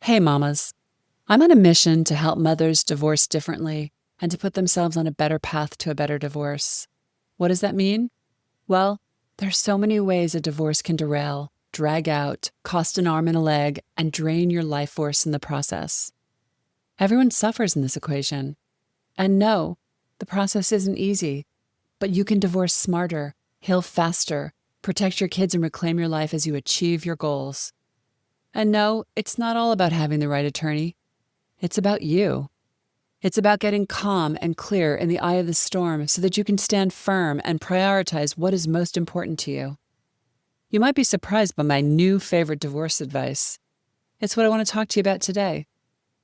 Hey mamas, I'm on a mission to help mothers divorce differently and to put themselves on a better path to a better divorce. What does that mean? Well, there's so many ways a divorce can derail, drag out, cost an arm and a leg, and drain your life force in the process. Everyone suffers in this equation. And no, the process isn't easy, but you can divorce smarter, heal faster, protect your kids and reclaim your life as you achieve your goals. And no, it's not all about having the right attorney. It's about you. It's about getting calm and clear in the eye of the storm so that you can stand firm and prioritize what is most important to you. You might be surprised by my new favorite divorce advice. It's what I want to talk to you about today.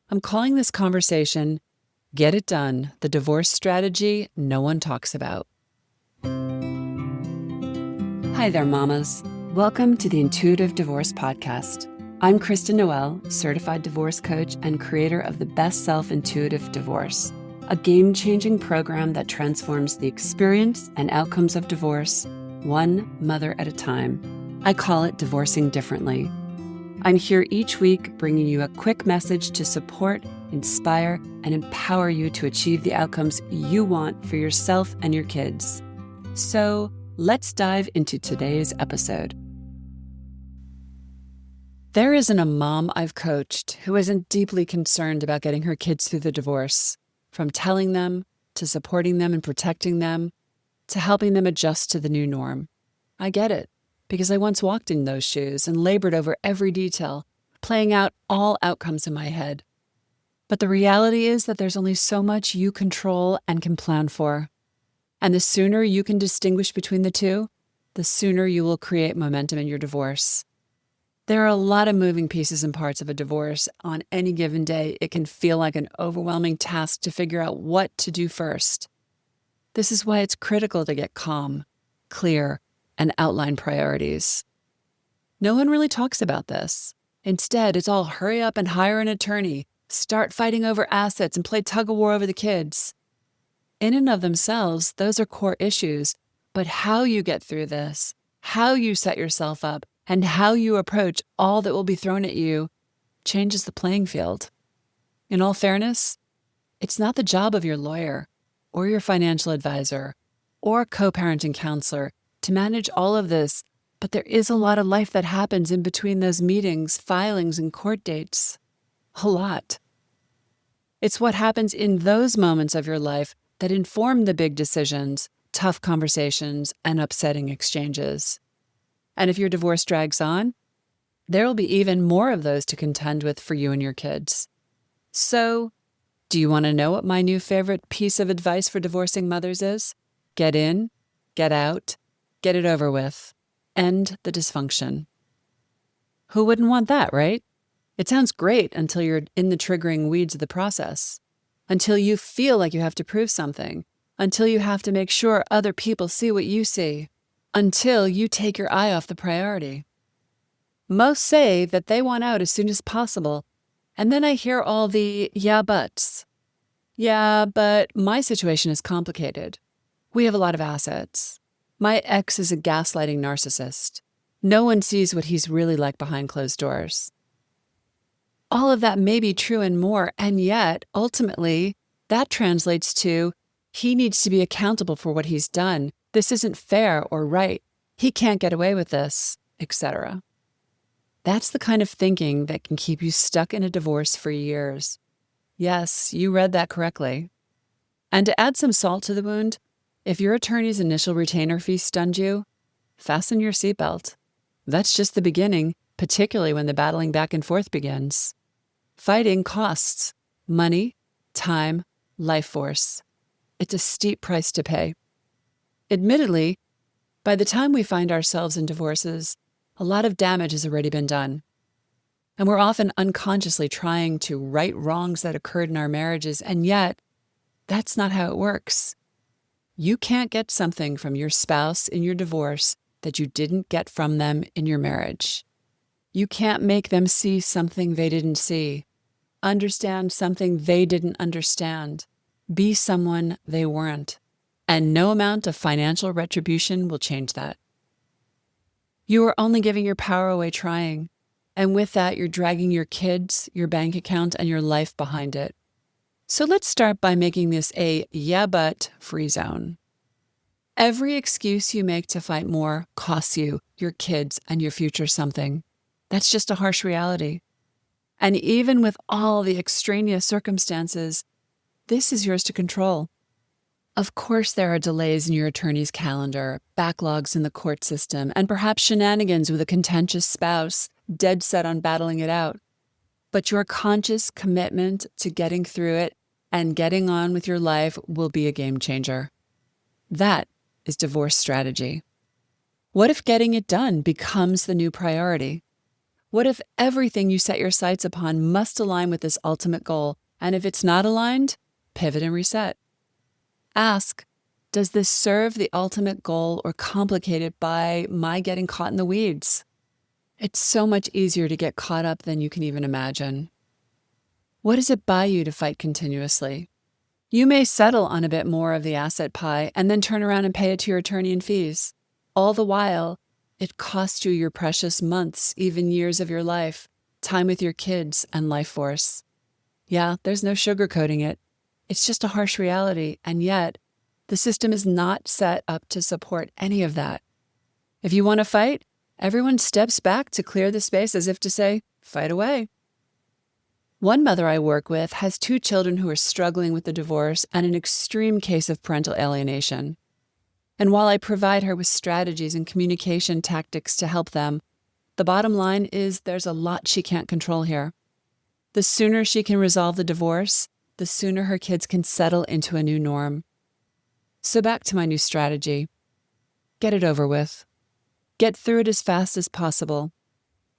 I'm calling this conversation, Get It Done, the divorce strategy no one talks about. Hi there, mamas. Welcome to the Intuitive Divorce Podcast. I'm Kristen Noel, certified divorce coach and creator of the Best Self Intuitive Divorce, a game-changing program that transforms the experience and outcomes of divorce, one mother at a time. I call it Divorcing Differently. I'm here each week bringing you a quick message to support, inspire, and empower you to achieve the outcomes you want for yourself and your kids. So let's dive into today's episode. There isn't a mom I've coached who isn't deeply concerned about getting her kids through the divorce, from telling them, to supporting them and protecting them, to helping them adjust to the new norm. I get it, because I once walked in those shoes and labored over every detail, playing out all outcomes in my head. But the reality is that there's only so much you control and can plan for. And the sooner you can distinguish between the two, the sooner you will create momentum in your divorce. There are a lot of moving pieces and parts of a divorce. On any given day, it can feel like an overwhelming task to figure out what to do first. This is why it's critical to get calm, clear, and outline priorities. No one really talks about this. Instead, it's all hurry up and hire an attorney, start fighting over assets, and play tug-of-war over the kids. In and of themselves, those are core issues, but how you get through this, how you set yourself up, and how you approach all that will be thrown at you changes the playing field. In all fairness, it's not the job of your lawyer or your financial advisor or co-parenting counselor to manage all of this, but there is a lot of life that happens in between those meetings, filings, and court dates. A lot. It's what happens in those moments of your life that inform the big decisions, tough conversations, and upsetting exchanges. And if your divorce drags on, there will be even more of those to contend with for you and your kids. So, do you want to know what my new favorite piece of advice for divorcing mothers is? Get in, get out, get it over with. End the dysfunction. Who wouldn't want that, right? It sounds great until you're in the triggering weeds of the process, until you feel like you have to prove something, until you have to make sure other people see what you see, until you take your eye off the priority. Most say that they want out as soon as possible, and then I hear all the yeah buts. Yeah, but my situation is complicated. We have a lot of assets. My ex is a gaslighting narcissist. No one sees what he's really like behind closed doors. All of that may be true and more, and yet, ultimately, that translates to he needs to be accountable for what he's done. This isn't fair or right. He can't get away with this, etc. That's the kind of thinking that can keep you stuck in a divorce for years. Yes, you read that correctly. And to add some salt to the wound, if your attorney's initial retainer fee stunned you, fasten your seatbelt. That's just the beginning, particularly when the battling back and forth begins. Fighting costs money, time, life force. It's a steep price to pay. Admittedly, by the time we find ourselves in divorces, a lot of damage has already been done. And we're often unconsciously trying to right wrongs that occurred in our marriages, and yet, that's not how it works. You can't get something from your spouse in your divorce that you didn't get from them in your marriage. You can't make them see something they didn't see, understand something they didn't understand, be someone they weren't. And no amount of financial retribution will change that. You are only giving your power away trying, And with that, you're dragging your kids, your bank account, and your life behind it. So let's start by making this a yeah, but free zone. Every excuse you make to fight more costs you, your kids, and your future something. That's just a harsh reality. And even with all the extraneous circumstances, this is yours to control. Of course, there are delays in your attorney's calendar, backlogs in the court system, and perhaps shenanigans with a contentious spouse, dead set on battling it out. But your conscious commitment to getting through it and getting on with your life will be a game changer. That is divorce strategy. What if getting it done becomes the new priority? What if everything you set your sights upon must align with this ultimate goal, and if it's not aligned, pivot and reset? Ask, does this serve the ultimate goal or complicate it by my getting caught in the weeds? It's so much easier to get caught up than you can even imagine. What does it buy you to fight continuously? You may settle on a bit more of the asset pie and then turn around and pay it to your attorney and fees. All the while, it costs you your precious months, even years of your life, time with your kids, and life force. Yeah, there's no sugarcoating it. It's just a harsh reality, and yet, the system is not set up to support any of that. If you want to fight, everyone steps back to clear the space as if to say, fight away. One mother I work with has 2 children who are struggling with the divorce and an extreme case of parental alienation. And while I provide her with strategies and communication tactics to help them, the bottom line is there's a lot she can't control here. The sooner she can resolve the divorce, the sooner her kids can settle into a new norm. So back to my new strategy. Get it over with. Get through it as fast as possible.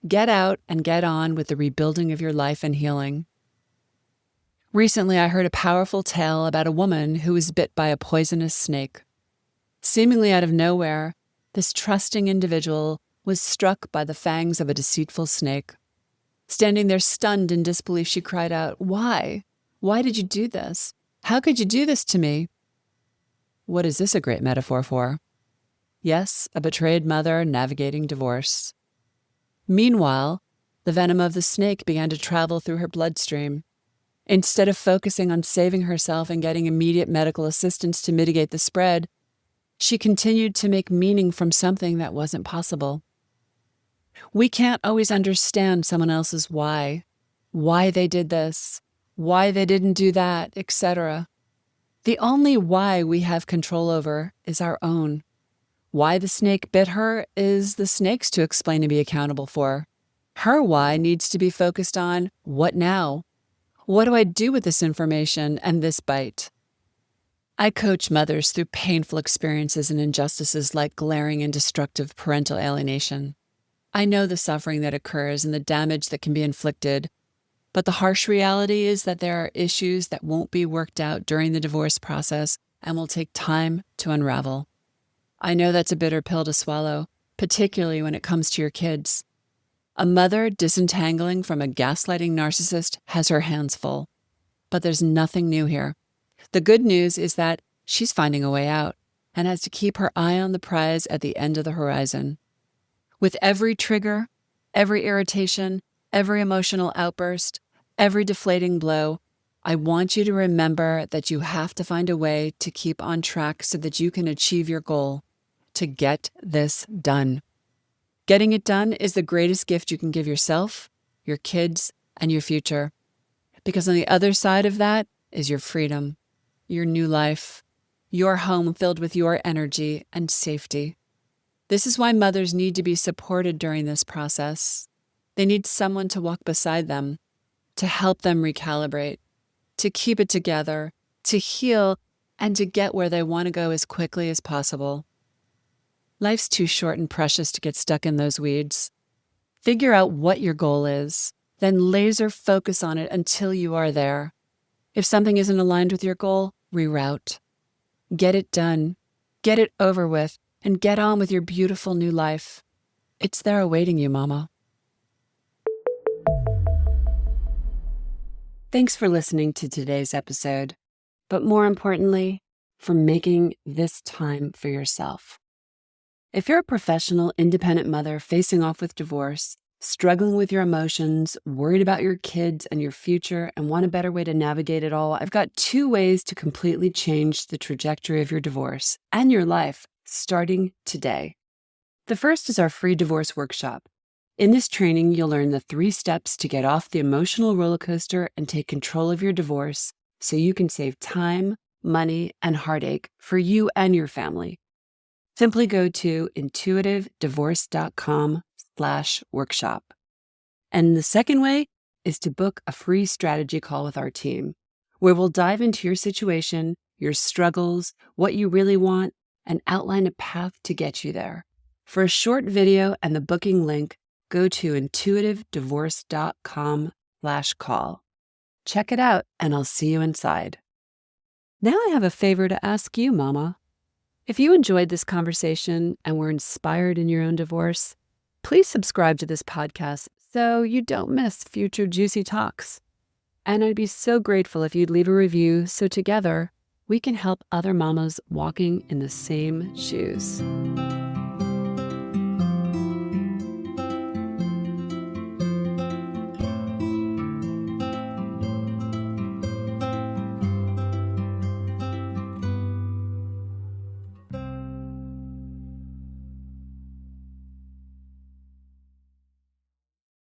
Get out and get on with the rebuilding of your life and healing. Recently, I heard a powerful tale about a woman who was bit by a poisonous snake. Seemingly out of nowhere, this trusting individual was struck by the fangs of a deceitful snake. Standing there stunned in disbelief, she cried out, "Why? Why did you do this? How could you do this to me?" What is this a great metaphor for? Yes, a betrayed mother navigating divorce. Meanwhile, the venom of the snake began to travel through her bloodstream. Instead of focusing on saving herself and getting immediate medical assistance to mitigate the spread, she continued to make meaning from something that wasn't possible. We can't always understand someone else's why they did this, why they didn't do that, etc. The only why we have control over is our own. Why the snake bit her is the snake's to explain and be accountable for. Her why needs to be focused on what now? What do I do with this information and this bite? I coach mothers through painful experiences and injustices like glaring and destructive parental alienation. I know the suffering that occurs and the damage that can be inflicted, but the harsh reality is that there are issues that won't be worked out during the divorce process and will take time to unravel. I know that's a bitter pill to swallow, particularly when it comes to your kids. A mother disentangling from a gaslighting narcissist has her hands full. But there's nothing new here. The good news is that she's finding a way out and has to keep her eye on the prize at the end of the horizon. With every trigger, every irritation, every emotional outburst, every deflating blow, I want you to remember that you have to find a way to keep on track so that you can achieve your goal, to get this done. Getting it done is the greatest gift you can give yourself, your kids, and your future. Because on the other side of that is your freedom, your new life, your home filled with your energy and safety. This is why mothers need to be supported during this process. They need someone to walk beside them, to help them recalibrate, to keep it together, to heal, and to get where they want to go as quickly as possible. Life's too short and precious to get stuck in those weeds. Figure out what your goal is, then laser focus on it until you are there. If something isn't aligned with your goal, reroute. Get it done, get it over with, and get on with your beautiful new life. It's there awaiting you, Mama. Thanks for listening to today's episode, but more importantly, for making this time for yourself. If you're a professional, independent mother facing off with divorce, Struggling with your emotions, worried about your kids and your future, and want a better way to navigate it all? I've got 2 ways to completely change the trajectory of your divorce and your life starting today. The first is our free divorce workshop. In this training, you'll learn the 3 steps to get off the emotional roller coaster and take control of your divorce so you can save time, money, and heartache for you and your family. Simply go to intuitivedivorce.com/workshop. And the second way is to book a free strategy call with our team, where we'll dive into your situation, your struggles, what you really want, and outline a path to get you there. For a short video and the booking link, go to intuitivedivorce.com/call. Check it out, and I'll see you inside. Now I have a favor to ask you, Mama. If you enjoyed this conversation and were inspired in your own divorce, please subscribe to this podcast so you don't miss future juicy talks. And I'd be so grateful if you'd leave a review so together we can help other mamas walking in the same shoes.